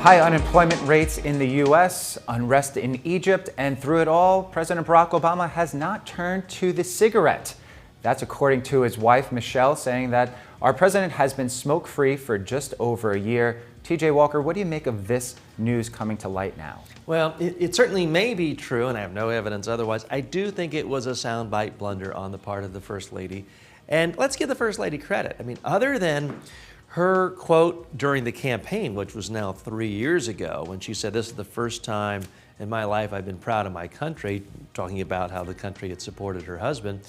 High unemployment rates in the U.S., unrest in Egypt, and through it all, President Barack Obama has not turned to the cigarette. That's according to his wife, Michelle, saying that our president has been smoke-free for just over a year. TJ Walker, what do you make of this news coming to light now? Well, it certainly may be true, and I have no evidence otherwise. I do think it was a soundbite blunder on the part of the First Lady. And let's give the First Lady credit. I mean, other than her quote during the campaign, which was now 3 years ago, when she said, "This is the first time in my life I've been proud of my country," talking about how the country had supported her husband,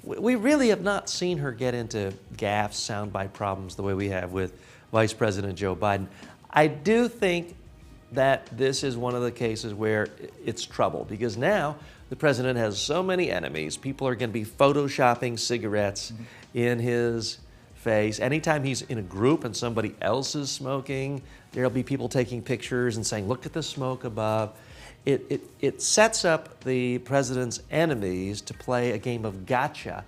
we really have not seen her get into gaffes, soundbite problems the way we have with Vice President Joe Biden. I do think that this is one of the cases where it's trouble, because now the president has so many enemies. People are going to be photoshopping cigarettes in his face. Anytime he's in a group and somebody else is smoking, there'll be people taking pictures and saying, "Look at the smoke above." It sets up the president's enemies to play a game of gotcha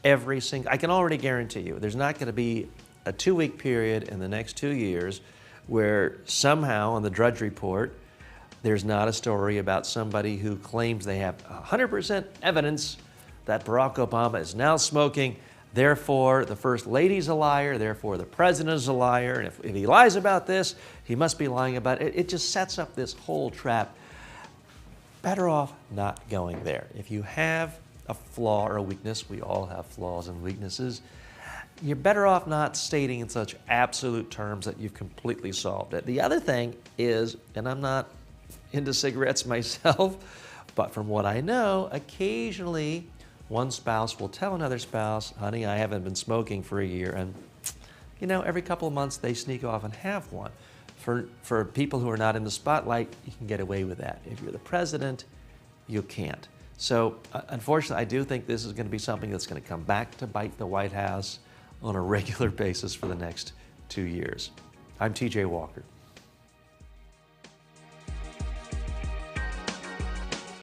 every single. I can already guarantee you there's not going to be a 2-week period in the next 2 years where somehow on the Drudge Report there's not a story about somebody who claims they have 100% evidence that Barack Obama is now smoking. Therefore, the First Lady's a liar. Therefore, the President is a liar. And if he lies about this, he must be lying about it. It just sets up this whole trap. Better off not going there. If you have a flaw or a weakness, we all have flaws and weaknesses, you're better off not stating in such absolute terms that you've completely solved it. The other thing is, and I'm not into cigarettes myself, but from what I know, occasionally one spouse will tell another spouse, "Honey, I haven't been smoking for a year," and you know, every couple of months they sneak off and have one. For people who are not in the spotlight, you can get away with that. If you're the president, you can't. So unfortunately, I do think this is going to be something that's going to come back to bite the White House on a regular basis for the next 2 years. I'm TJ Walker.